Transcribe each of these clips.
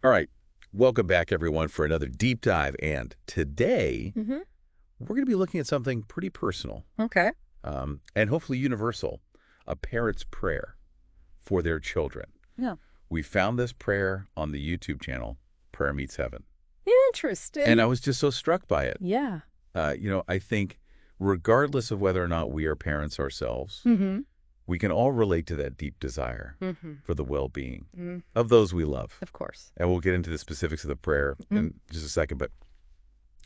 All right. Welcome back, everyone, for another deep dive. And today, Hmm. we're going to be looking at something pretty personal Okay. and hopefully universal, a parent's prayer for their children. Yeah. We found this prayer on the YouTube channel, Prayer Meets Heaven. And I Interesting. was just so struck by it. Yeah. I think regardless of whether or not we are parents ourselves, Mm-hmm. we can all relate to that deep desire Mm-hmm. for the well-being Mm. of those we love. Of course. And we'll get into the specifics of the prayer Mm. in just a second. But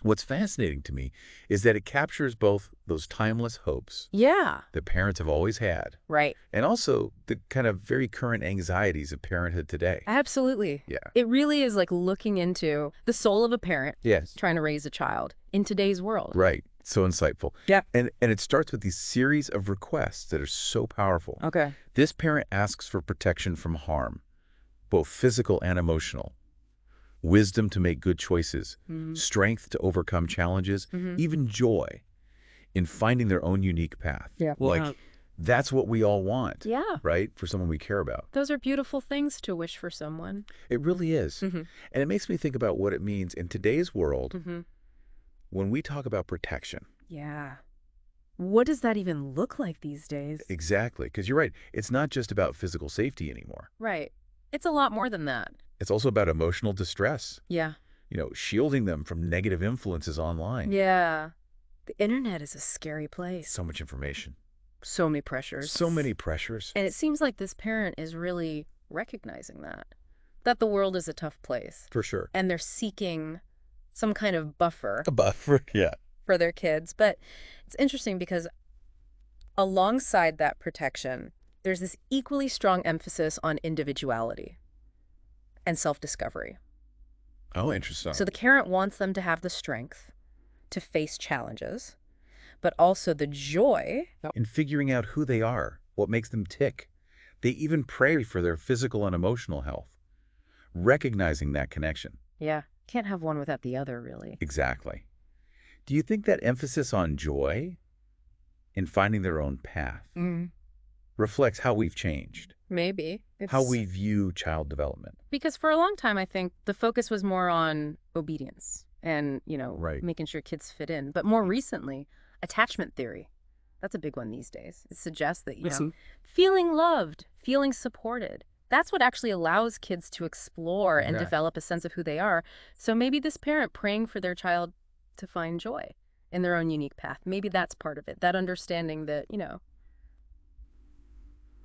what's fascinating to me is that it captures both those timeless hopes Yeah. that parents have always had Right. and also the kind of very current anxieties of parenthood today. Absolutely. Yeah. It really is like looking into the soul of a parent Yes. trying to raise a child in today's world. Right. So insightful. Yeah. And it starts with these series of requests that are so powerful. Okay. This parent asks for protection from harm, both physical and emotional, wisdom to make good choices, Mm-hmm. strength to overcome challenges, Mm-hmm. even joy in finding their own unique path. Yeah. Like, that's what we all want, Yeah. right? For someone we care about. Those are beautiful things to wish for someone. It really is. Mm-hmm. And it makes me think about what it means in today's world Mm-hmm. when we talk about protection. Yeah. What does that even look like these days? Exactly. Because you're right. It's not just about physical safety anymore. Right. It's a lot more than that. It's also about emotional distress, Yeah. shielding them from negative influences online. Yeah. The internet is a scary place. So much information. So many pressures. So many pressures. And it seems like this parent is really recognizing that the world is a tough place. For sure. And they're seeking some kind of buffer A buffer. Yeah. for their kids. But it's interesting because alongside that protection, there's this equally strong emphasis on individuality and self-discovery. Oh, interesting. So the parent wants them to have the strength to face challenges, but also the joy. in figuring out who they are, what makes them tick. They even pray for their physical and emotional health, recognizing that connection. Yeah. Can't have one without the other, really. Exactly. Do you think that emphasis on joy in finding their own path reflects how we've changed, Maybe. how we view child development? Because for a long time, I think the focus was more on obedience and, Right. making sure kids fit in. But more recently, attachment theory. That's a big one these days. It suggests that, feeling loved, feeling supported. That's what actually allows kids to explore and Yeah. develop a sense of who they are. So maybe this parent praying for their child to find joy in their own unique path, maybe that's part of it. That understanding that,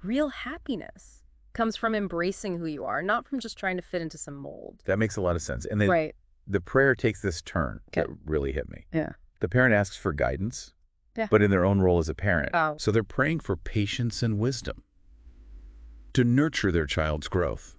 real happiness comes from embracing who you are, not from just trying to fit into some mold. That makes a lot of sense. And then Right. the prayer takes this turn that really hit me. Yeah. The parent asks for guidance, Yeah. but in their own role as a parent. Oh. So they're praying for patience and wisdom to nurture their child's growth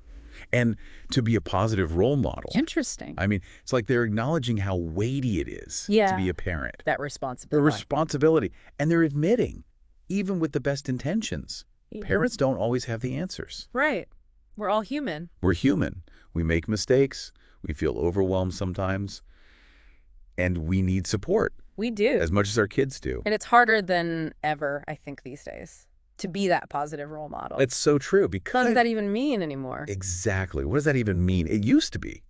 and to be a positive role model. Interesting. I mean, it's like they're acknowledging how weighty it is to Yeah. be a parent. That The responsibility. responsibility. And they're admitting, even with the best intentions, Yeah. parents don't always have the answers. Right. We're all human. We're human. We make mistakes. We feel overwhelmed sometimes. And we need support We do. as much as our kids do. And it's harder than ever, I think, these days to be that positive role model. It's so true What because... does that even mean anymore? Exactly. What does that even mean? It used to be,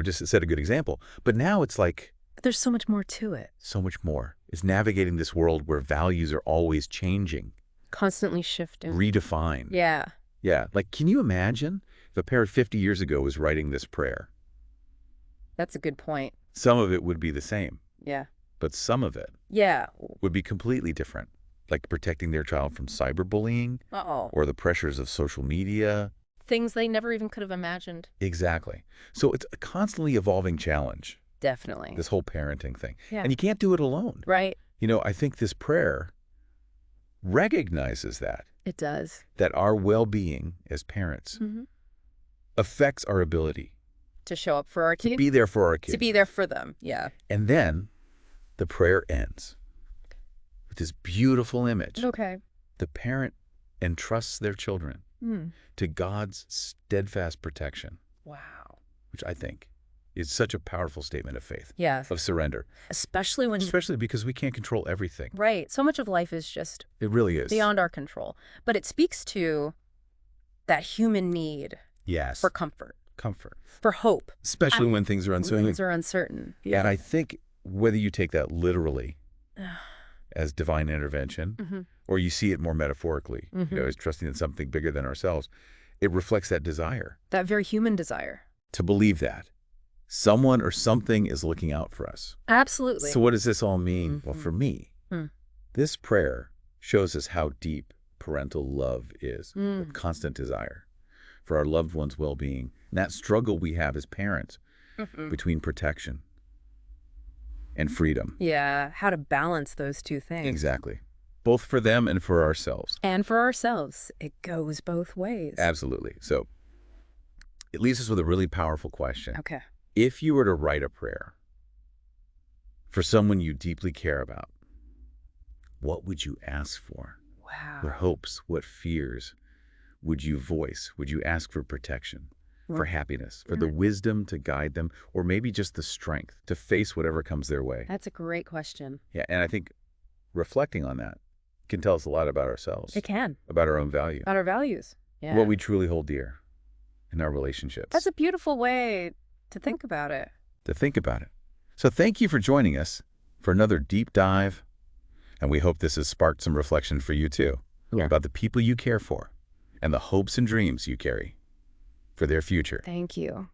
just to set a good example. But now it's like There's so much more to it. so much more. It's navigating this world where values are always changing, Constantly shifting. redefined. Yeah. Yeah. Like, can you imagine if a parent 50 years ago was writing this prayer? That's a good point. Some of it would be the same, Yeah. but some of it Yeah. would be completely different, like protecting their child from cyberbullying Uh-oh. or the pressures of social media. Things they never even could have imagined. Exactly. So it's a constantly evolving challenge, Definitely. this whole parenting thing. Yeah. And you can't do it alone. Right. I think this prayer recognizes It does. that our well-being as parents Mm-hmm. affects our ability To show up for our to kids. be there for our kids. To be there for them. Yeah. And then the prayer ends with this beautiful image. Okay. The parent entrusts their children Mm. to God's steadfast protection, Wow. which I think is such a powerful statement of faith, Yes. of surrender, Especially when... especially because we can't control everything. Right. So much of life is just It really is. beyond our control. But it speaks to that human need Yes. for comfort. comfort. For hope. Especially when things are uncertain. Things are uncertain. Yeah. And I think whether you take that literally as divine intervention, or you see it more metaphorically, as trusting in something bigger than ourselves, it reflects that desire. That very human desire. To believe that someone or something is looking out for us. Absolutely. So what does this all mean? Well, for me, this prayer shows us how deep parental love is, a constant desire for our loved ones' well-being, and that struggle we have as parents between protection and freedom. Yeah, how to balance those two things. Exactly. Both for them and for ourselves. And for ourselves. It goes both ways. Absolutely. So it leaves us with a really powerful question. Okay. If you were to write a prayer for someone you deeply care about, what would you ask for? Wow. What hopes, what fears would you voice? Would you ask for protection, for happiness, for the wisdom to guide them, or maybe just the strength to face whatever comes their way? That's a great question. Yeah, and I think reflecting on that can tell us a lot about ourselves. It can. About our own value. About our values. Yeah. What we truly hold dear in our relationships. That's a beautiful way to think about it. So thank you for joining us for another deep dive, and we hope this has sparked some reflection for you too about the people you care for and the hopes and dreams you carry for their future. Thank you.